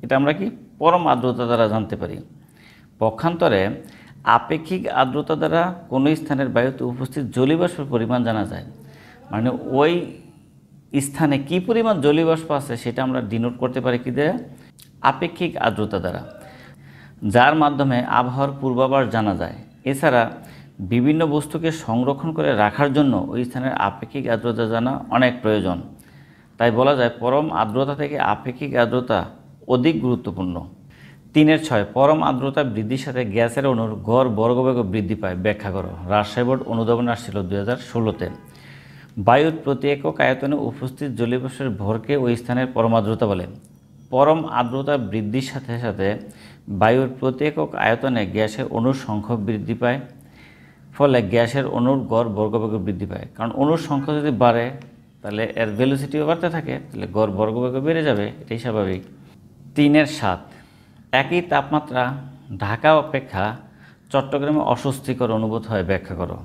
এটা আমরা কি পরম আর্দ্রতা দ্বারা জানতে পারি। পক্ষান্তরে আপেক্ষিক আর্দ্রতা দ্বারা কোনো স্থানের বায়ুতে উপস্থিত জলীয় বাষ্পের পরিমাণ জানা যায়। মানে ওই স্থানে কী পরিমাণ জলীয় বাষ্প আছে সেটা আমরা ডিনোট করতে পারি কি দিয়ে? আপেক্ষিক আর্দ্রতা দ্বারা, যার মাধ্যমে আবহাওয়ার পূর্বাভাস জানা যায়। এছাড়া বিভিন্ন বস্তুকে সংরক্ষণ করে রাখার জন্য ওই স্থানের আপেক্ষিক আর্দ্রতা জানা অনেক প্রয়োজন। তাই বলা যায় পরম আর্দ্রতা থেকে আপেক্ষিক আর্দ্রতা অধিক গুরুত্বপূর্ণ। 3-6 পরম আর্দ্রতা বৃদ্ধির সাথে গ্যাসের অণুর গড় বর্গবেগ বৃদ্ধি পায়, ব্যাখ্যা করো। রাজশাহী বোর্ড অনুধাবন আসছিল 2016-তে। বায়ুর প্রতি একক আয়তনে উপস্থিত জলীয় বাষ্পের ভরকে ওই স্থানের পরম আর্দ্রতা বলে। পরম আর্দ্রতা বৃদ্ধির সাথে সাথে বায়ুর প্রতি একক আয়তনে গ্যাসের অণুর সংখ্যা বৃদ্ধি পায়, ফলে গ্যাসের অণুর গড় বর্গবেগ বৃদ্ধি পায়। কারণ অণুর সংখ্যা যদি বাড়ে তাহলে এর ভেলোসিটিও বাড়তে থাকে, তাহলে গড় বর্গবেগ বেড়ে যাবে, এটাই স্বাভাবিক। 3-7 একই তাপমাত্রা ঢাকা অপেক্ষা চট্টগ্রামে অস্বস্তিকর অনুভূত হয়, ব্যাখ্যা করো।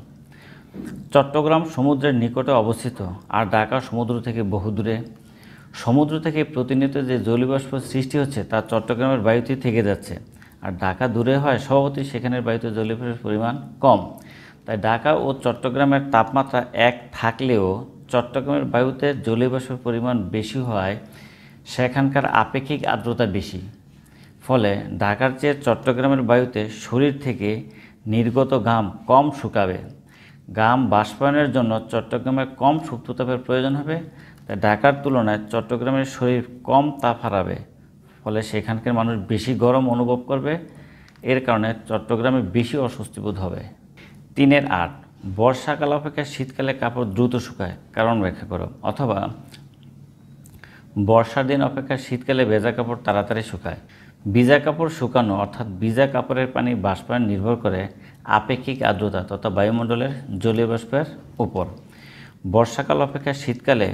চট্টগ্রাম সমুদ্রের নিকটে অবস্থিত আর ঢাকা সমুদ্র থেকে বহু দূরে। সমুদ্র থেকে প্রতিনিয়ত যে জলীয় বাষ্প সৃষ্টি হচ্ছে তা চট্টগ্রামের বায়ুতে থেকে যাচ্ছে, আর ঢাকা দূরে হয় স্বভাবতই সেখানের বায়ুতে জলীয় বাষ্পের পরিমাণ কম। তাই ঢাকা ও চট্টগ্রামের তাপমাত্রা এক থাকলেও চট্টগ্রামের বায়ুতে জলীয় বাষ্পের পরিমাণ বেশি হওয়ায় সেখানকার আপেক্ষিক আর্দ্রতা বেশি। ফলে ঢাকার চেয়ে চট্টগ্রামের বায়ুতে শরীর থেকে নির্গত ঘাম কম শুকাবে। ঘাম বাষ্পায়নের জন্য চট্টগ্রামের কম সুপ্ততাপের প্রয়োজন হবে, তাই ঢাকার তুলনায় চট্টগ্রামের শরীর কম তাপ হারাবে। ফলে সেখানকার মানুষ বেশি গরম অনুভব করবে, এর কারণে চট্টগ্রামে বেশি অস্বস্তি বোধ হবে। 3-8 বর্ষাকাল অপেক্ষা শীতকালে কাপড় দ্রুত শুকায়, কারণ ব্যাখ্যা করো। অথবা বর্ষার দিন অপেক্ষা শীতকালে ভেজা কাপড় তাড়াতাড়ি শুকায়। ভিজা কাপড় শুকানো অর্থাৎ ভিজা কাপড়ের পানি বাষ্পায়ন নির্ভর করে আপেক্ষিক আর্দ্রতা তথা বায়ুমণ্ডলের জলীয় বাষ্পের উপর। বর্ষাকাল অপেক্ষা শীতকালে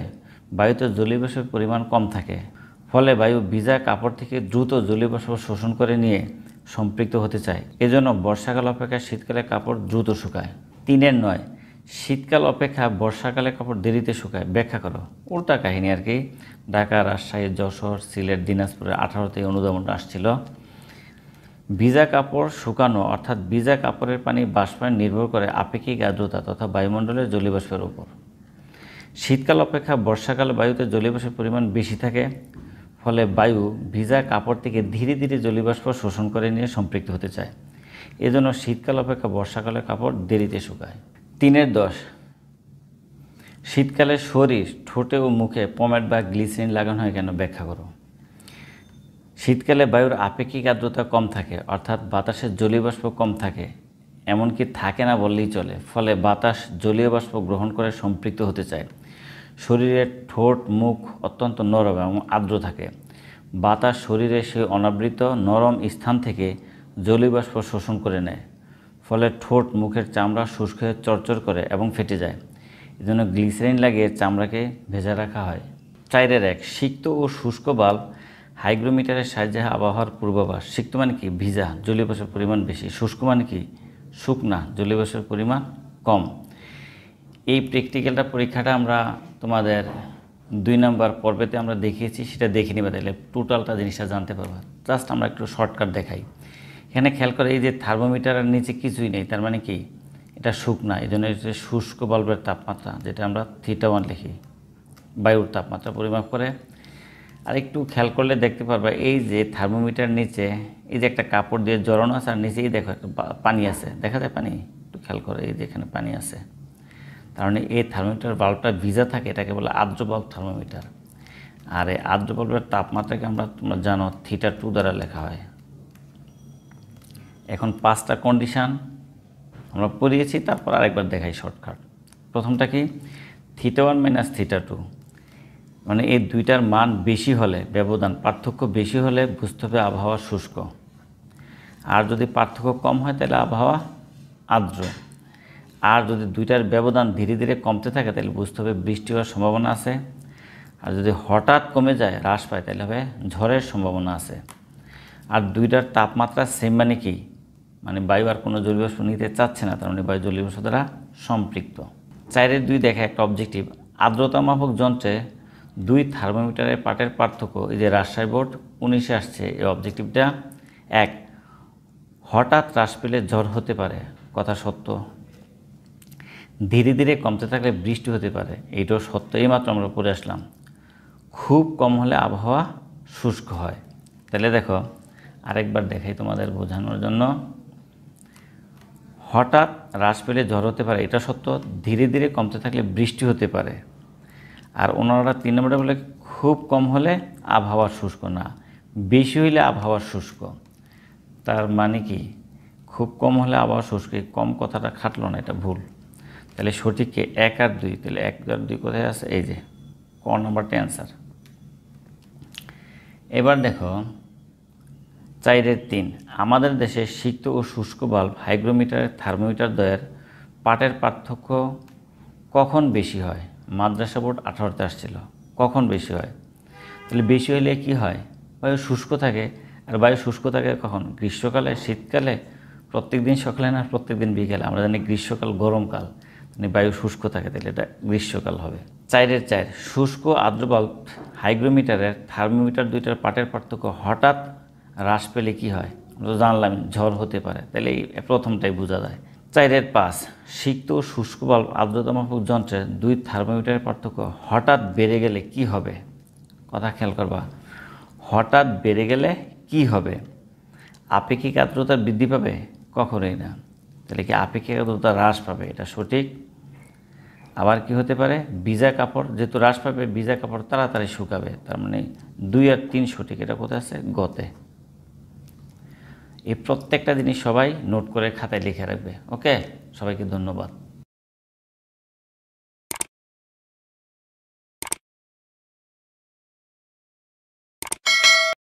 বায়ুতে জলীয় বাষ্পের পরিমাণ কম থাকে, ফলে বায়ু ভিজা কাপড় থেকে দ্রুত জলীয় বাষ্প শোষণ করে নিয়ে সম্পৃক্ত হতে চায়। এজন্য বর্ষাকাল অপেক্ষা শীতকালে কাপড় দ্রুত শুকায়। 3-9 শীতকাল অপেক্ষা বর্ষাকালে কাপড় দেরিতে শুকায়, ব্যাখ্যা করো। উল্টা কাহিনী আর কি। ঢাকা, রাজশাহী, যশোর, সিলেট, দিনাজপুরে 18তে অনুধাবনটা আসছিল। ভিজা কাপড় শুকানো অর্থাৎ ভিজা কাপড়ের পানি বাষ্পায়ন নির্ভর করে আপেক্ষিক আর্দ্রতা তথা বায়ুমণ্ডলের জলীয় বাষ্পের উপর। শীতকাল অপেক্ষা বর্ষাকালে বায়ুতে জলীয় বাষ্পের পরিমাণ বেশি থাকে, ফলে বায়ু ভিজা কাপড় থেকে ধীরে ধীরে জলীয় বাষ্প শোষণ করে নিয়ে সম্পৃক্ত হতে চায়। এজন্য শীতকাল অপেক্ষা বর্ষাকালে কাপড় দেরিতে শুকায়। 3-10 শীতকালে শরীর, ঠোঁটে ও মুখে পমেড বা গ্লিসারিন লাগানো হয় কেন, ব্যাখ্যা করো। শীতকালে বায়ুর আপেক্ষিক আর্দ্রতা কম থাকে, অর্থাৎ বাতাসের জলীয় বাষ্প কম থাকে, এমনকি থাকে না বললেই চলে। ফলে বাতাস জলীয় বাষ্প গ্রহণ করে সম্পৃক্ত হতে চায়। শরীরের ঠোঁট, মুখ অত্যন্ত নরম এবং আর্দ্র থাকে। বাতাস শরীরে সেই অনাবৃত নরম স্থান থেকে জলীয় বাষ্প শোষণ করে নেয়, ফলে ঠোঁট, মুখের চামড়া শুষ্ক হয়ে চরচর করে এবং ফেটে যায়। এজন্য গ্লিসারিন লাগিয়ে চামড়াকে ভেজা রাখা হয়। 4-1 সিক্ত ও শুষ্ক বাল্ব হাইগ্রোমিটারের সাহায্যে আবহাওয়ার পূর্বাভাস। সিক্ত মানে কি? ভিজা, জলীয় বাষ্পের পরিমাণ বেশি। শুষ্ক মানে কি? শুকনা, জলীয় বাষ্পের পরিমাণ কম। এই প্র্যাকটিক্যালটা পরীক্ষাটা আমরা তোমাদের 2 নম্বর পর্বেতে আমরা দেখিয়েছি, সেটা দেখে নিবে, তাহলে টোটালটা জিনিসটা জানতে পারবো। জাস্ট আমরা একটু শর্টকাট দেখাই। এখানে খেয়াল করে এই যে থার্মোমিটারের নিচে কিছুই নেই, তার মানে কি? এটা শুকনা, এই জন্য শুষ্ক বাল্বের তাপমাত্রা, যেটা আমরা θ1 লিখি, বায়ুর তাপমাত্রা পরিমাপ করে। আর একটু খেয়াল করলে দেখতে পারবা এই যে থার্মোমিটার নিচে এই যে একটা কাপড় দিয়ে জড়ানো আছে, আর নিচেই দেখো একটা পানি আছে, দেখা যায় পানি? একটু খেয়াল করো, এই যে এখানে পানি আছে। তার মানে এই থার্মোমিটার বাল্বটা ভিজা থাকে, এটাকে বলে আর্দ্র বাল্ব থার্মোমিটার। আর এই আর্দ্র বাল্বের তাপমাত্রাকে তোমরা জানো θ2 দ্বারা লেখা হয়। এখন 5টা কন্ডিশান আমরা পড়িয়েছি, তারপর আরেকবার দেখাই শর্টকাট। প্রথমটা কি, θ1 মাইনাস θ2, মানে এই দুইটার মান বেশি হলে, ব্যবধান পার্থক্য বেশি হলে বুঝতে হবে আবহাওয়া শুষ্ক, আর যদি পার্থক্য কম হয় তাহলে আবহাওয়া আর্দ্র। আর যদি দুইটার ব্যবধান ধীরে ধীরে কমতে থাকে তাহলে বুঝতে হবে বৃষ্টি হওয়ার সম্ভাবনা আছে, আর যদি হঠাৎ কমে যায়, হ্রাস পায়, তাহলে হবে ঝড়ের সম্ভাবনা আছে। আর দুইটার তাপমাত্রা সেম মানে কি, মানে বায়ু আর কোনো জলীয় বাষ্প নিতে চাচ্ছে না, তার মানে বায়ু জলীয় বাষ্প দ্বারা সম্পৃক্ত। 4-2 দেখে একটা অবজেক্টিভ, আর্দ্রতা মাপক যন্ত্রে 2 থার্মোমিটারের পাটের পার্থক্য। এই যে রাজশাহী বোর্ড 19-এ আসছে এই অবজেক্টিভটা। 1, হঠাৎ হ্রাস পেলে ঝড় হতে পারে, কথা সত্য। ধীরে ধীরে কমতে থাকলে বৃষ্টি হতে পারে, এইটাও সত্য, এইমাত্র আমরা পড়ে আসলাম। খুব কম হলে আবহাওয়া শুষ্ক হয়। তাহলে দেখো আরেকবার দেখাই তোমাদের বোঝানোর জন্য। হঠাৎ হ্রাস পেলে ঝড় হতে পারে, এটা সত্য। ধীরে ধীরে কমতে থাকলে বৃষ্টি হতে পারে। আর ওনারা 3 নম্বরে বলে খুব কম হলে আবহাওয়া শুষ্ক, না বেশি হইলে আবহাওয়া শুষ্ক। তার মানে কি, খুব কম হলে আবহাওয়া শুষ্ক, কম কথাটা খাটলো না, এটা ভুল। তাহলে সঠিককে 1 আর 2, তাহলে 1 আর 2 কোথায় আছে, এই যে ক নম্বরটা অ্যান্সার। এবার দেখো 4-3, আমাদের দেশে সিক্ত ও শুষ্ক বাল্ব, হাইগ্রোমিটারের থার্মোমিটার দ্বয়ের পাটের পার্থক্য কখন বেশি হয়? মাদ্রাসা বোর্ড 18তে আসছিল, কখন বেশি হয়? তাহলে বেশি হলে কি হয়, বায়ু শুষ্ক থাকে। আর বায়ু শুষ্ক থাকে কখন, গ্রীষ্মকালে, শীতকালে, প্রত্যেক দিন সকালে না প্রত্যেক দিন বিকেলে। আমরা জানি গ্রীষ্মকাল গরমকাল, মানে বায়ু শুষ্ক থাকে, তাহলে এটা গ্রীষ্মকাল হবে। 4-4, শুষ্ক আর্দ্র বাল্ব হাইগ্রোমিটারের থার্মোমিটার দুইটার পাটের পার্থক্য হঠাৎ হ্রাস পেলে কি হয়? আমরা তো জানলাম ঝড় হতে পারে, তাহলে এই প্রথমটাই বোঝা যায়। 4-5, সিক্ত ও শুষ্ক বাল্ব আর্দ্রতা মাপক যন্ত্রের 2 থার্মোমিটারের পার্থক্য হঠাৎ বেড়ে গেলে কি হবে? কথা খেয়াল করবা, হঠাৎ বেড়ে গেলে কি হবে? আপেক্ষিক আর্দ্রতা বৃদ্ধি পাবে? কখনোই না। তাহলে কি আপেক্ষিক আর্দ্রতা হ্রাস পাবে, এটা সঠিক। আবার কি হতে পারে, ভিজা কাপড় যেহেতু হ্রাস পাবে, ভিজা কাপড় তাড়াতাড়ি শুকাবে, তার মানে 2 আর 3 সঠিক। এটা কোথায় আছে, গতে। এই প্রত্যেকটা জিনিস সবাই নোট করে খাতায় লিখে রাখবে। ওকে, সবাইকে ধন্যবাদ।